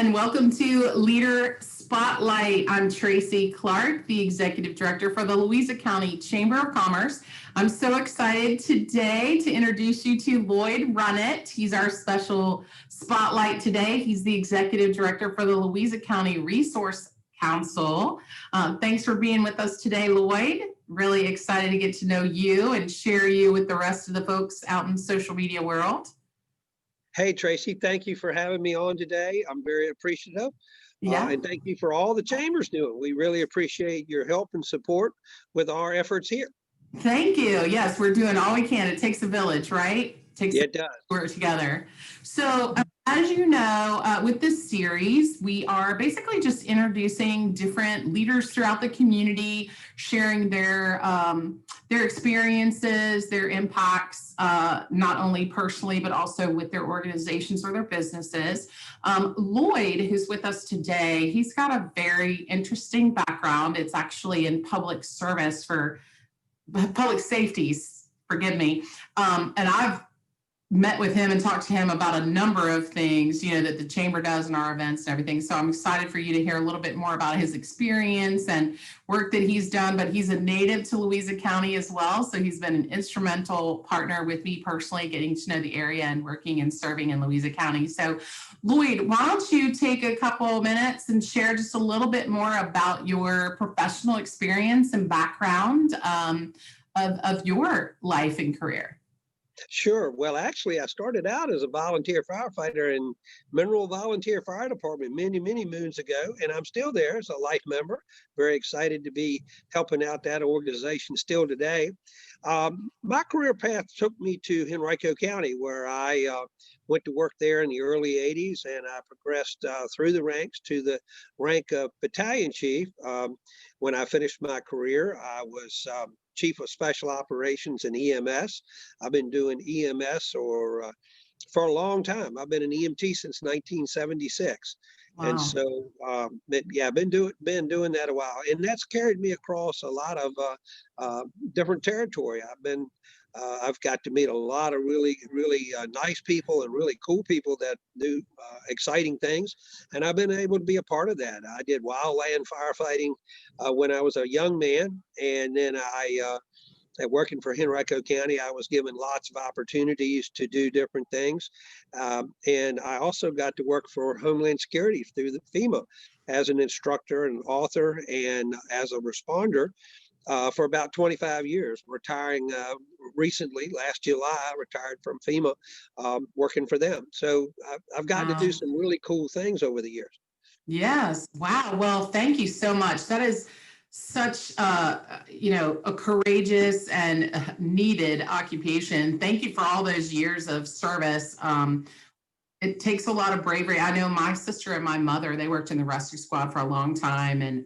and welcome to Leader Spotlight. I'm Tracy Clark, the Executive Director for the Louisa County Chamber of Commerce. I'm so excited today to introduce you to LLoyd Runnet. He's our special spotlight today. He's the Executive Director for the Louisa County Resource Council. Thanks for being with us today, LLoyd. Really excited to get to know you and share you with the rest of the folks out in the social media world. Hey, Tracy, thank you for having me on today. I'm very appreciative. And thank you for all the Chamber's doing. We really appreciate your help and support with our efforts here. Thank you. Yes, we're doing all we can. It takes a village, right? It does. Work together. So as you know, with this series, we are basically just introducing different leaders throughout the community, sharing their experiences, their impacts, not only personally, but also with their organizations or their businesses. LLoyd, who's with us today, he's got a very interesting background. It's actually in public service for public safeties, forgive me. And I've met with him and talked to him about a number of things, you know, that the Chamber does in our events and everything. So I'm excited for you to hear a little bit more about his experience and work that he's done, but he's a native to Louisa County as well. So he's been an instrumental partner with me personally, getting to know the area and working and serving in Louisa County. So LLoyd, why don't you take a couple minutes and share just a little bit more about your professional experience and background of your life and career? Sure. Well, actually, I started out as a volunteer firefighter in Mineral Volunteer Fire Department many moons ago, and I'm still there as a life member. Very excited to be helping out that organization still today. My career path took me to Henrico County, where I went to work there in the early 80s, and I progressed through the ranks to the rank of Battalion Chief. When I finished my career, I was Chief of Special Operations in EMS. I've been doing EMS for a long time. I've been an EMT since 1976. Wow. And so, I've been doing that a while, and that's carried me across a lot of different territory. I've got to meet a lot of really nice people and really cool people that do exciting things, and I've been able to be a part of that. I did wildland firefighting when I was a young man, and then working for Henrico County, I was given lots of opportunities to do different things, and I also got to work for Homeland Security through the FEMA as an instructor, an author, and as a responder. For about 25 years, retiring recently, last July, I retired from FEMA, working for them. So I've gotten to do some really cool things over the years. Yes. Wow. Well, thank you so much. That is such a courageous and needed occupation. Thank you for all those years of service. It takes a lot of bravery. I know my sister and my mother, they worked in the rescue squad for a long time, and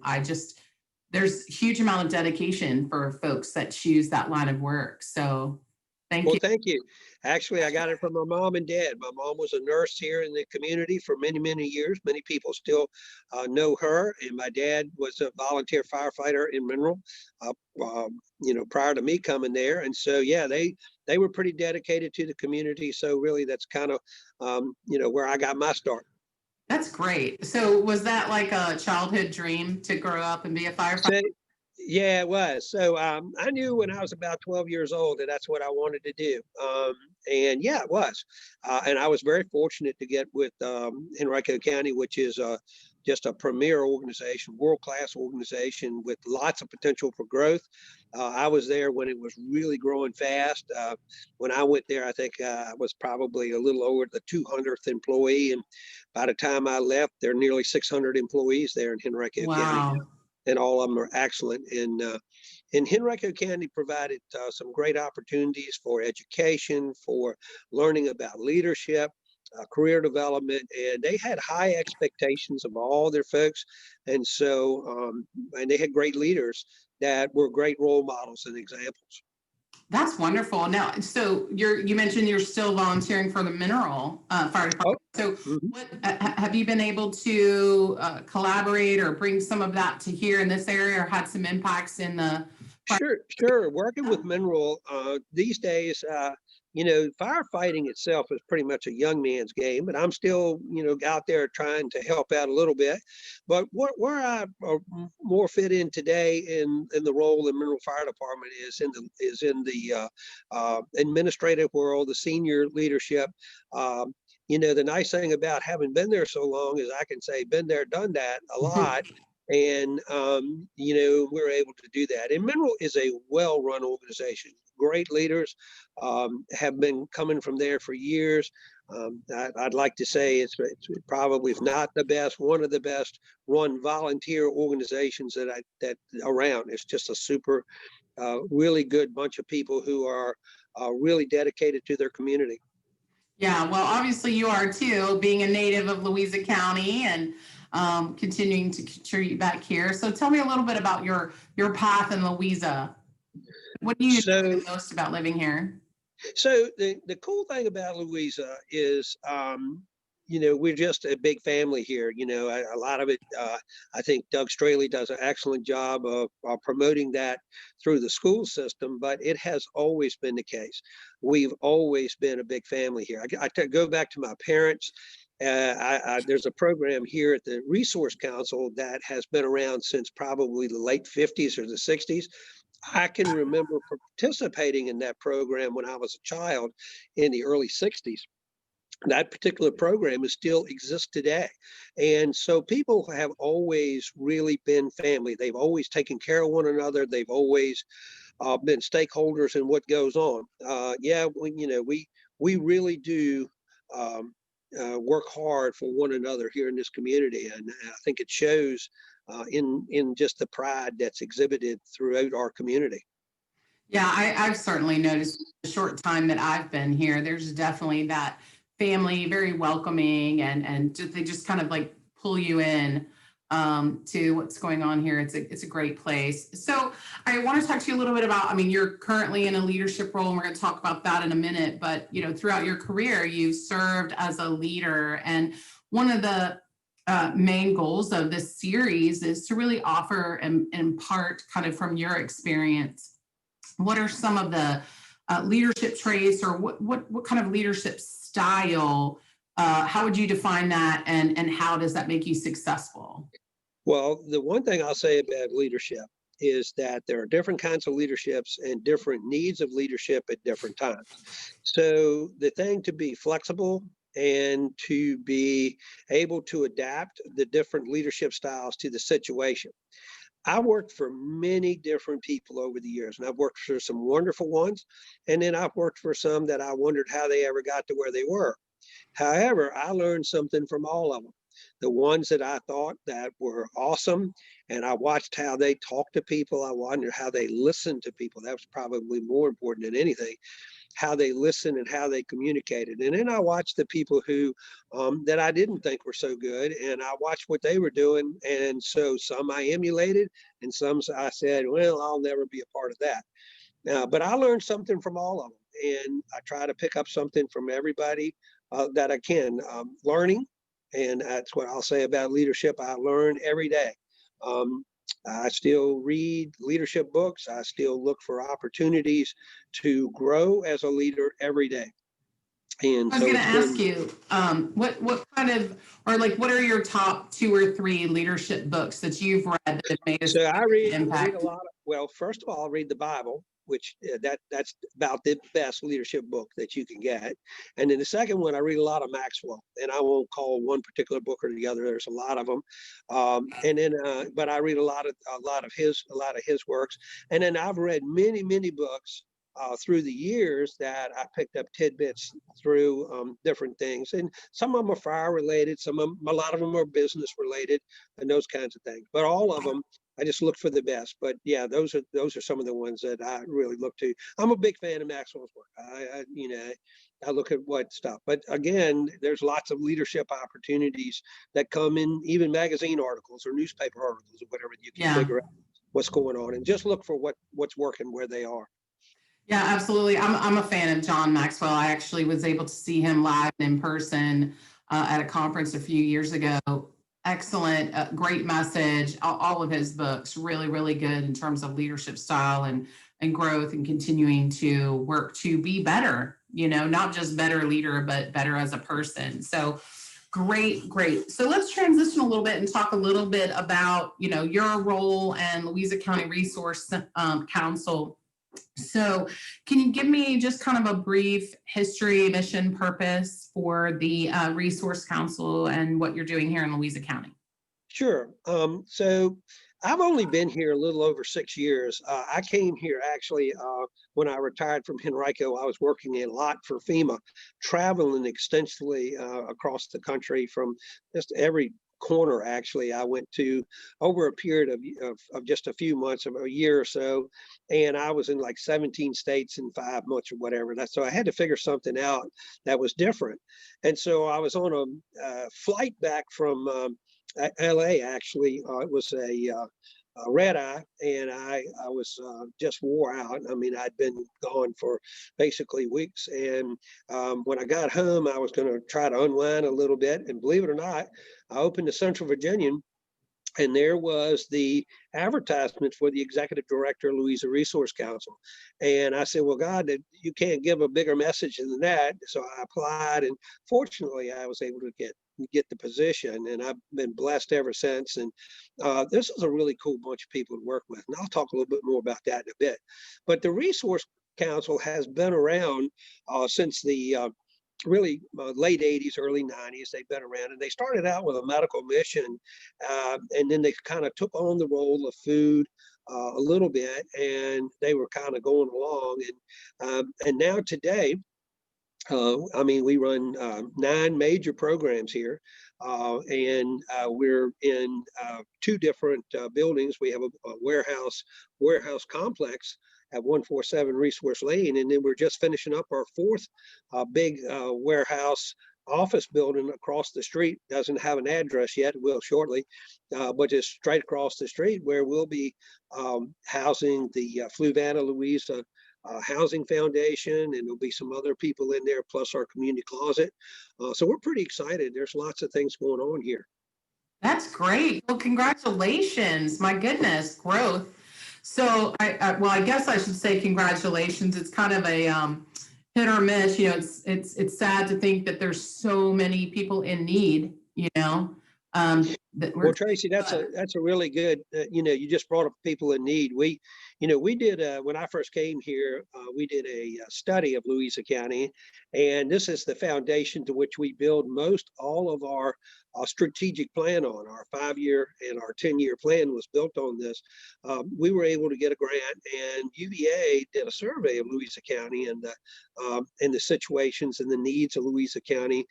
there's a huge amount of dedication for folks that choose that line of work. So thank you. Well, thank you. Actually, I got it from my mom and dad. My mom was a nurse here in the community for many years. Many people still know her. And my dad was a volunteer firefighter in Mineral, prior to me coming there. And so, yeah, they were pretty dedicated to the community. So really, that's kind of, where I got my start. That's great. So was that like a childhood dream to grow up and be a firefighter? Yeah, it was. So I knew when I was about 12 years old that that's what I wanted to do. And yeah, it was. And I was very fortunate to get with Henrico County, which is just a premier organization, world-class organization with lots of potential for growth. I was there when it was really growing fast. When I went there, I think I was probably a little over the 200th employee. And by the time I left, there are nearly 600 employees there in Henrico County. And all of them are excellent. And Henrico County provided some great opportunities for education, for learning about leadership, career development, and they had high expectations of all their folks. And so, and they had great leaders that were great role models and examples. That's wonderful. Now, so you mentioned you're still volunteering for the Mineral Fire Department. So what have you been able to collaborate or bring some of that to here in this area, or had some impacts in the Sure. Working with Mineral these days, firefighting itself is pretty much a young man's game, but I'm still, out there trying to help out a little bit. But where I more fit in today in the role in Mineral Fire Department is in the administrative world, the senior leadership. The nice thing about having been there so long is I can say, been there, done that a lot. And, we're able to do that. And Mineral is a well-run organization. Great leaders have been coming from there for years. I'd like to say it's probably, if not the best, one of the best run volunteer organizations that around. It's just a super, really good bunch of people who are really dedicated to their community. Yeah, well, obviously you are too, being a native of Louisa County and continuing to contribute back here. So tell me a little bit about your path in Louisa. What do you enjoy most about living here? So the cool thing about Louisa is, we're just a big family here. A lot of it, I think Doug Straley does an excellent job of promoting that through the school system, but it has always been the case. We've always been a big family here. I go back to my parents. There's a program here at the Resource Council that has been around since probably the late 50s or the 60s. I can remember participating in that program when I was a child in the early 60s. That particular program still exists today. And so people have always really been family. They've always taken care of one another. They've always been stakeholders in what goes on. We really do work hard for one another here in this community. And I think it shows in just the pride that's exhibited throughout our community. Yeah, I've certainly noticed the short time that I've been here, there's definitely that family, very welcoming, and they just kind of like pull you in to what's going on here. It's a great place. So I want to talk to you a little bit about, you're currently in a leadership role, and we're going to talk about that in a minute, but throughout your career, you've served as a leader. And one of the main goals of this series is to really offer and impart kind of from your experience, what are some of the leadership traits, or what kind of leadership style, how would you define that, and how does that make you successful? Well, the one thing I'll say about leadership is that there are different kinds of leaderships and different needs of leadership at different times. So the thing to be flexible and to be able to adapt the different leadership styles to the situation. I worked for many different people over the years, and I've worked for some wonderful ones, and then I've worked for some that I wondered how they ever got to where they were. However, I learned something from all of them. The ones that I thought that were awesome, and I watched how they talked to people. I wondered how they listened to people. That was probably more important than anything, how they listened and how they communicated. And then I watched the people who that I didn't think were so good, and I watched what they were doing. And so some I emulated, and some I said, well, I'll never be a part of that. But I learned something from all of them, and I try to pick up something from everybody that I can. Learning, and that's what I'll say about leadership. I learn every day. I still read leadership books. I still look for opportunities to grow as a leader every day. And I was going to ask you, what kind of, or like, what are your top 2 or 3 leadership books that you've read that have made So I read a impact? lot of, well, first of all, I'll read the Bible, which that's about the best leadership book that you can get. And then the second one, I read a lot of Maxwell, and I won't call one particular book or the other. There's a lot of them. But I read a lot of his works. And then I've read many books through the years that I picked up tidbits through different things, and some of them are fire related, a lot of them are business related, and those kinds of things. But all of them, I just look for the best. But yeah, those are some of the ones that I really look to. I'm a big fan of Maxwell's work. I look at what stuff. But again, there's lots of leadership opportunities that come in, even magazine articles or newspaper articles or whatever. You can figure out what's going on and just look for what's working where they are. Yeah, absolutely. I'm a fan of John Maxwell. I actually was able to see him live in person at a conference a few years ago. Excellent, great message. All of his books really good in terms of leadership style and growth and continuing to work to be better not just better leader, but better as a person. So great, great. So let's transition a little bit and talk a little bit about, your role and Louisa County Resource Council. So can you give me just kind of a brief history, mission, purpose for the Resource Council and what you're doing here in Louisa County? Sure. So I've only been here a little over 6 years. I came here actually when I retired from Henrico. I was working a lot for FEMA, traveling extensively across the country from just every corner. Actually, I went to over a period of just a few months, of a year or so, and I was in like 17 states in 5 months or whatever. So I had to figure something out that was different. And so I was on a flight back from LA. Actually, it was a red eye, and I was just wore out. I mean, I'd been gone for basically weeks, and when I got home, I was going to try to unwind a little bit. And believe it or not, I opened the Central Virginian, and there was the advertisement for the executive director of Louisa Resource Council. And I said, well, God, you can't give a bigger message than that. So I applied, and fortunately, I was able to get the position, and I've been blessed ever since. And this is a really cool bunch of people to work with, and I'll talk a little bit more about that in a bit. But the Resource Council has been around since the really late 80s, early 90s. They've been around, and they started out with a medical mission, and then they kind of took on the role of food a little bit, and they were kind of going along. And now today, I mean, we run 9 major programs here, and we're in 2 different buildings. We have a warehouse complex at 147 Resource Lane, and then we're just finishing up our 4th big warehouse office building across the street. Doesn't have an address yet, will shortly, but just straight across the street, where we'll be housing the Fluvanna Louisa Housing Foundation, and there'll be some other people in there, plus our community closet. So we're pretty excited. There's lots of things going on here. That's great. Well, congratulations. My goodness, growth. So I guess I should say congratulations. It's kind of a hit or miss. It's sad to think that there's so many people in need. Well, Tracy, that's a really good. You just brought up people in need. We did when I first came here, we did a study of Louisa County, and this is the foundation to which we build most all of our strategic plan on. Our 5-year and our 10-year plan was built on this. We were able to get a grant, and UVA did a survey of Louisa County and the situations and the needs of Louisa County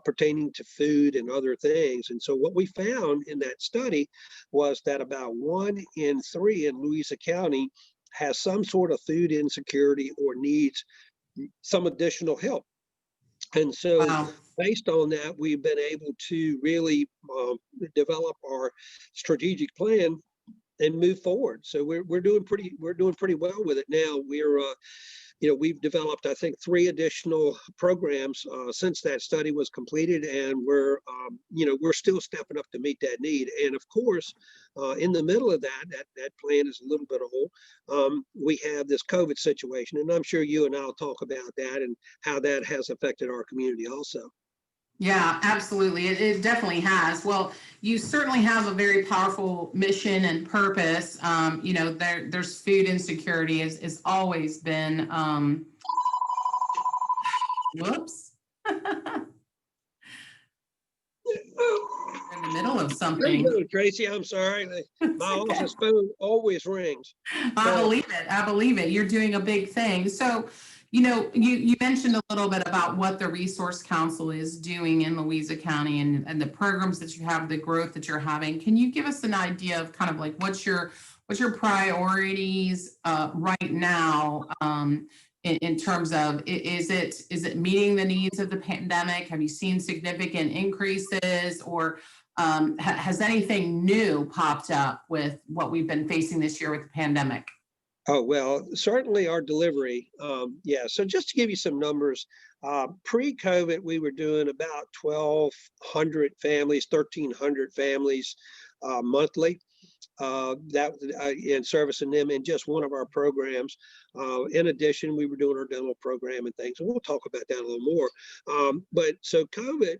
pertaining to food and other things. And so what we found in that study was that about 1 in 3 in Louisa County has some sort of food insecurity or needs some additional help. And so Wow. based on that, we've been able to really develop our strategic plan and move forward. So we're doing pretty well with it now. We've developed, I think, 3 additional programs since that study was completed, and we're still stepping up to meet that need. And of course, in the middle of that plan is a little bit old. We have this COVID situation, and I'm sure you and I'll talk about that and how that has affected our community also. Yeah, absolutely. It definitely has. Well, you certainly have a very powerful mission and purpose. There's food insecurity has always been, whoops. In the middle of something. Tracy, I'm sorry. My office phone always rings. I believe it. You're doing a big thing. So, you mentioned a little bit about what the Resource Council is doing in Louisa County and the programs that you have, the growth that you're having. Can you give us an idea of kind of like what's your priorities right now in terms of, is it meeting the needs of the pandemic? Have you seen significant increases, or has anything new popped up with what we've been facing this year with the pandemic? Oh, well, certainly our delivery. So just to give you some numbers, pre-COVID, we were doing about 1,200 families, 1,300 families monthly. and servicing them in just one of our programs. In addition, we were doing our dental program and things, and we'll talk about that a little more. But so COVID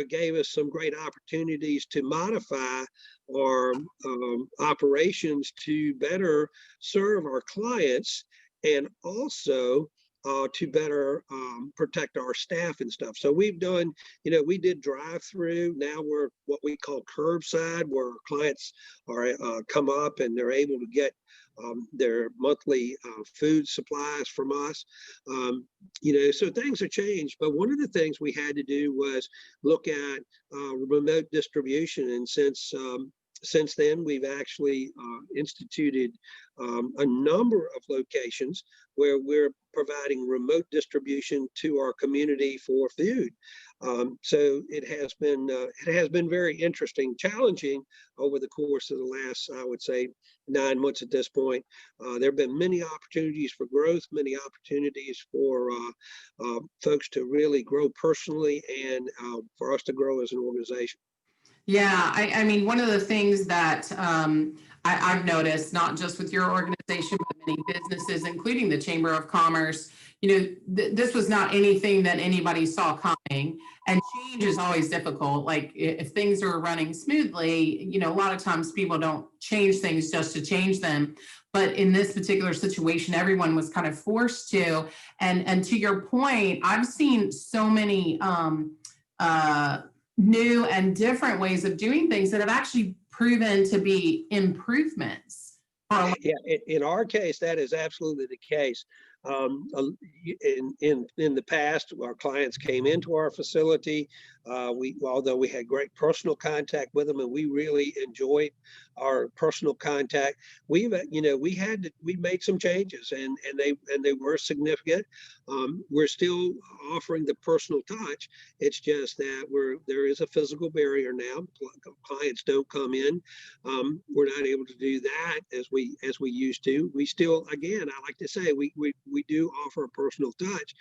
gave us some great opportunities to modify our operations to better serve our clients, and also to better protect our staff and stuff. So we've done, we did drive-through. Now we're what we call curbside, where clients are come up and they're able to get their monthly food supplies from us. So things have changed. But one of the things we had to do was look at remote distribution. And since then, we've actually instituted a number of locations where we're providing remote distribution to our community for food. So it has been very interesting, challenging over the course of the last, I would say, 9 months at this point. There have been many opportunities for growth, many opportunities for folks to really grow personally, and for us to grow as an organization. Yeah, I mean, one of the things that I've noticed, not just with your organization, but many businesses, including the Chamber of Commerce, this was not anything that anybody saw coming. And change is always difficult. Like if things are running smoothly, a lot of times people don't change things just to change them. But in this particular situation, everyone was kind of forced to. And to your point, I've seen so many new and different ways of doing things that have actually proven to be improvements. Yeah, in our case, that is absolutely the case. In the past, our clients came into our facility. Although we had great personal contact with them, and we really enjoyed our personal contact, we made some changes, and they were significant. We're still offering the personal touch. It's just that there is a physical barrier now. Clients don't come in. We're not able to do that as we used to. We still, again, I like to say, we do offer a personal touch.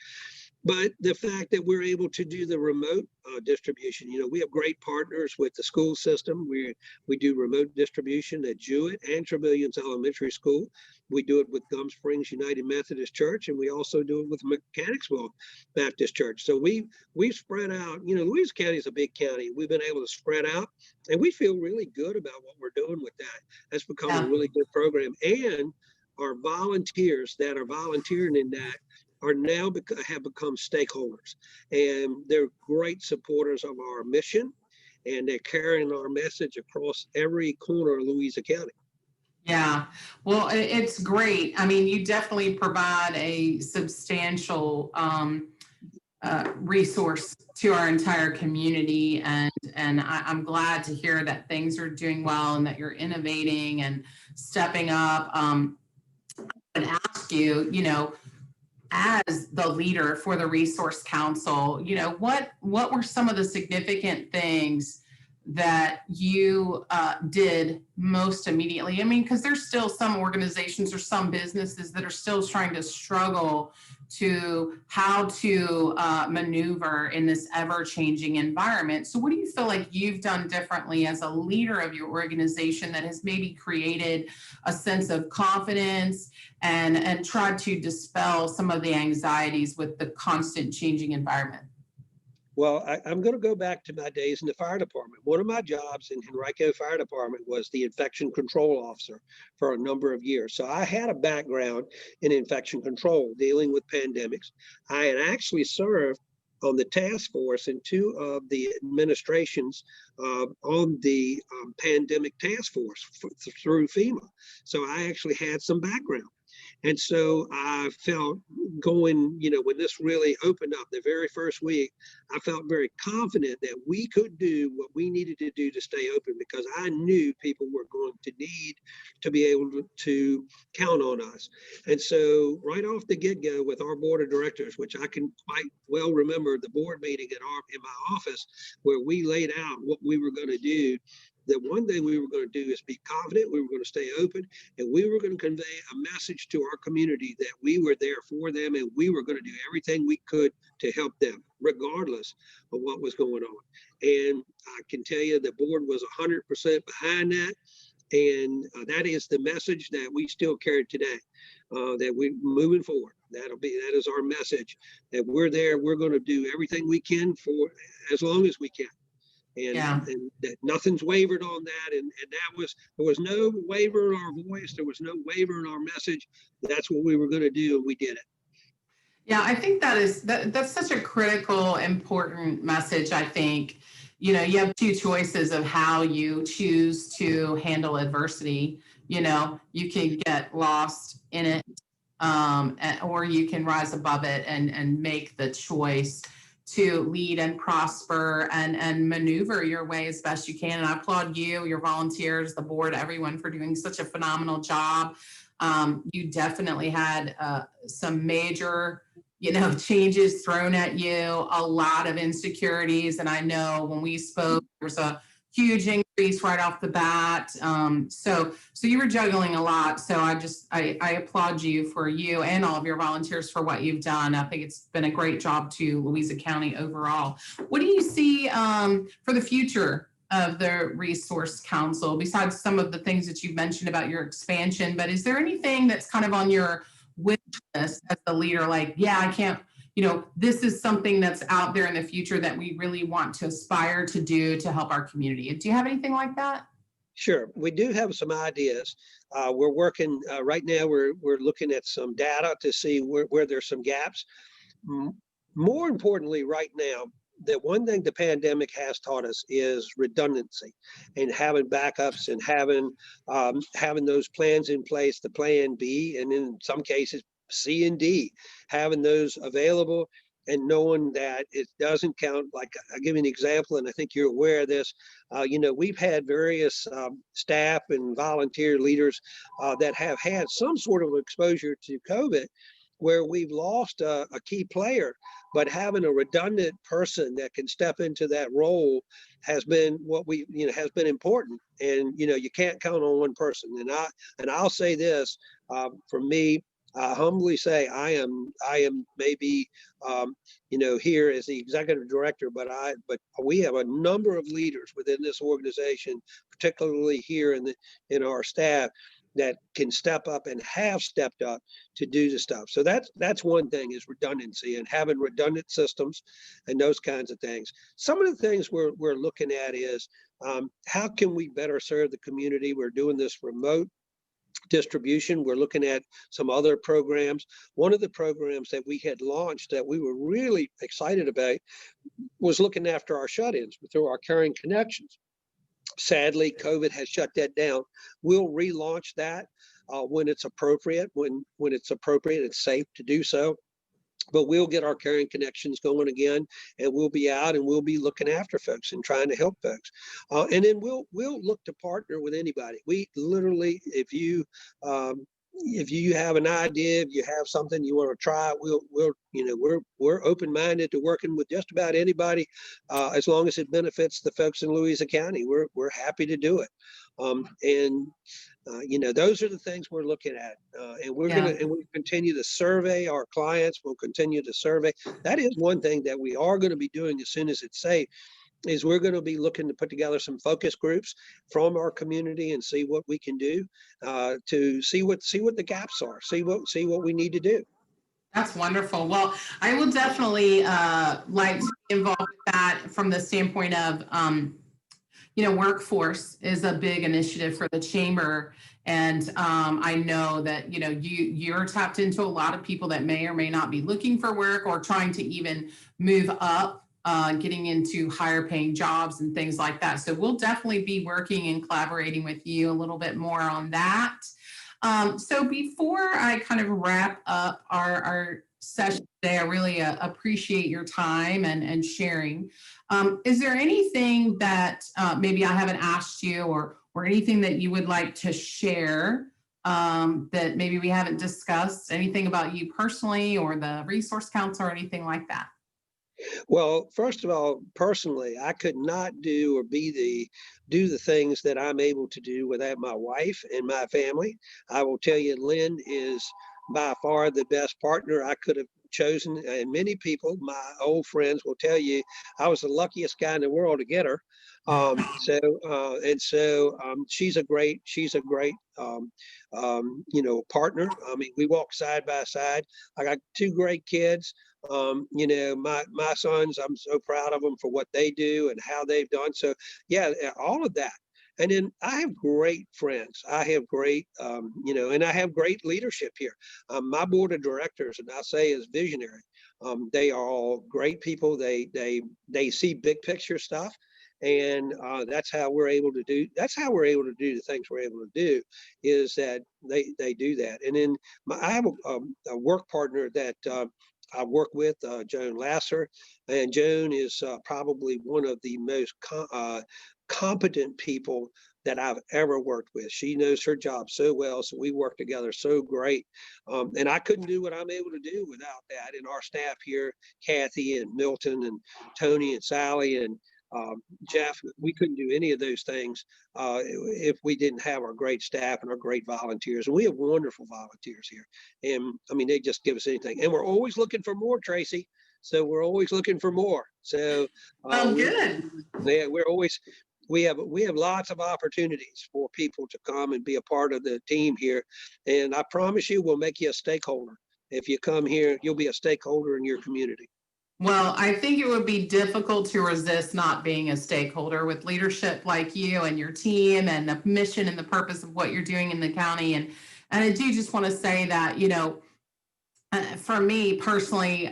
But the fact that we're able to do the remote distribution, we have great partners with the school system. We do remote distribution at Jewett and Trevilian's Elementary School. We do it with Gum Springs United Methodist Church, and we also do it with Mechanicsville Baptist Church. So we've spread out. Louisa County is a big county. We've been able to spread out, and we feel really good about what we're doing with that. That's become a really good program. And our volunteers that are volunteering in that are now have become stakeholders, and they're great supporters of our mission, and they're carrying our message across every corner of Louisa County. Yeah, well, it's great. I mean, you definitely provide a substantial resource to our entire community, and I'm glad to hear that things are doing well and that you're innovating and stepping up. I would ask you, as the leader for the Resource Council, what were some of the significant things that you did most immediately? I mean, because there's still some organizations or some businesses that are still trying to struggle to how to maneuver in this ever-changing environment. So what do you feel like you've done differently as a leader of your organization that has maybe created a sense of confidence and tried to dispel some of the anxieties with the constant changing environment? Well, I'm going to go back to my days in the fire department. One of my jobs in Henrico Fire Department was the infection control officer for a number of years. So I had a background in infection control, dealing with pandemics. I had actually served on the task force in 2 of the administrations on the pandemic task force through FEMA. So I actually had some background. And so I felt when this really opened up the very first week, I felt very confident that we could do what we needed to do to stay open, because I knew people were going to need to be able to count on us. And so right off the get-go with our board of directors, which I can quite well remember the board meeting in my office, where we laid out what we were going to do. The one thing we were going to do is be confident, we were going to stay open, and we were going to convey a message to our community that we were there for them, and we were going to do everything we could to help them, regardless of what was going on. And I can tell you the board was 100% behind that. And that is the message that we still carry today, that we're moving forward. That is our message, that we're there. We're going to do everything we can for as long as we can. And that nothing's wavered on that. And there was no waver in our voice. There was no waver in our message. That's what we were going to do. And we did it. Yeah, I think that's such a critical, important message. I think, you have two choices of how you choose to handle adversity. You can get lost in it, or you can rise above it and make the choice to lead and prosper and maneuver your way as best you can. And I applaud you, your volunteers, the board, everyone for doing such a phenomenal job. You definitely had some major changes thrown at you, a lot of insecurities. And I know when we spoke, there was a huge increase right off the bat. So you were juggling a lot. So I applaud you and all of your volunteers for what you've done. I think it's been a great job to Louisa County overall. What do you see for the future of the Resource Council, besides some of the things that you've mentioned about your expansion? But is there anything that's kind of on your wish list as the leader, like, I can't, this is something that's out there in the future that we really want to aspire to do to help our community? Do you have anything like that? Sure, we do have some ideas. We're working right now. We're looking at some data to see where there's some gaps. More importantly, right now, that one thing the pandemic has taught us is redundancy, and having backups, and having those plans in place, the plan B, and in some cases C and D, having those available, and knowing that it doesn't count. Like, I'll give you an example, and I think you're aware of this. We've had various staff and volunteer leaders that have had some sort of exposure to COVID, where we've lost a key player, but having a redundant person that can step into that role has been has been important. And you can't count on one person. And I'll say this, for me, I humbly say I am maybe here as the executive director, but we have a number of leaders within this organization, particularly here in our staff, that can step up and have stepped up to do the stuff. So that's one thing, is redundancy, and having redundant systems and those kinds of things. Some of the things we're looking at is how can we better serve the community? We're doing this remote distribution. We're looking at some other programs. One of the programs that we had launched that we were really excited about was looking after our shut-ins through our Caring Connections. Sadly, COVID has shut that down. We'll relaunch that when it's appropriate, when it's appropriate and safe to do so. But we'll get our Caring Connections going again, and we'll be out and we'll be looking after folks and trying to help folks. And then we'll look to partner with anybody. We literally, if you have an idea, if you have something you want to try, we're open-minded to working with just about anybody, as long as it benefits the folks in Louisa County. We're happy to do it. Those are the things we're looking at, and we'll continue to survey our clients. We'll continue to survey. That is one thing that we are going to be doing as soon as it's safe, is we're going to be looking to put together some focus groups from our community and see what we can do to see what the gaps are, see what we need to do. That's wonderful. Well, I will definitely like to be involved with that from the standpoint of, workforce is a big initiative for the chamber. And I know that, you're tapped into a lot of people that may or may not be looking for work or trying to even move up, getting into higher paying jobs and things like that. So we'll definitely be working and collaborating with you a little bit more on that. So before I kind of wrap up our session today, I really appreciate your time and sharing. Is there anything that maybe I haven't asked you, or anything that you would like to share that maybe we haven't discussed? Anything about you personally or the Resource Council or anything like that? Well, first of all, personally, I could not do the things that I'm able to do without my wife and my family. I will tell you, Lynne is by far the best partner I could have chosen, and many people, my old friends will tell you, I was the luckiest guy in the world to get her. She's a great, partner. I mean, we walk side by side. I got two great kids. My sons, I'm so proud of them for what they do and how they've done. So yeah, all of that. And then I have great friends. I have great, and I have great leadership here. My board of directors, and I say is visionary. They are all great people. They see big picture stuff. And that's how we're able to do. That's how we're able to do the things we're able to do. Is that they do that. And then I have a work partner that I work with, Joan Lasser, and Joan is probably one of the most competent people that I've ever worked with. She knows her job so well, so we work together so great. And I couldn't do what I'm able to do without that. And our staff here, Kathy and Milton and Tony and Sally and Jeff, we couldn't do any of those things if we didn't have our great staff and our great volunteers. And we have wonderful volunteers here. And I mean, they just give us anything. And we're always looking for more, Tracy. So we're always looking for more. So Good. Yeah, we have lots of opportunities for people to come and be a part of the team here. And I promise you, we'll make you a stakeholder. If you come here, you'll be a stakeholder in your community. Well, I think it would be difficult to resist not being a stakeholder with leadership like you and your team and the mission and the purpose of what you're doing in the county. And I do just want to say that, for me personally,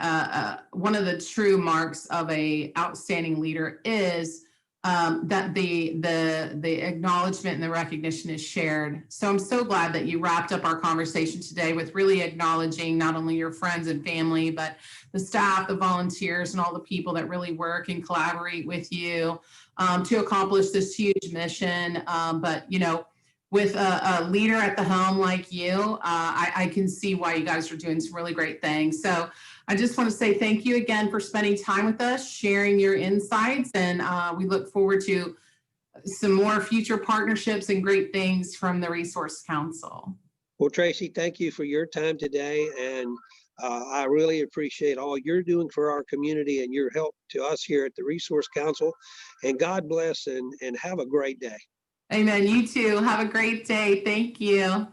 one of the true marks of a outstanding leader is that the acknowledgement and the recognition is shared. So I'm so glad that you wrapped up our conversation today with really acknowledging not only your friends and family, but the staff, the volunteers, and all the people that really work and collaborate with you to accomplish this huge mission. With a leader at the helm like you, I can see why you guys are doing some really great things. So I just want to say thank you again for spending time with us, sharing your insights, and we look forward to some more future partnerships and great things from the Resource Council. Well, Tracy, thank you for your time today. And I really appreciate all you're doing for our community and your help to us here at the Resource Council. And God bless and have a great day. Amen. You too. Have a great day. Thank you.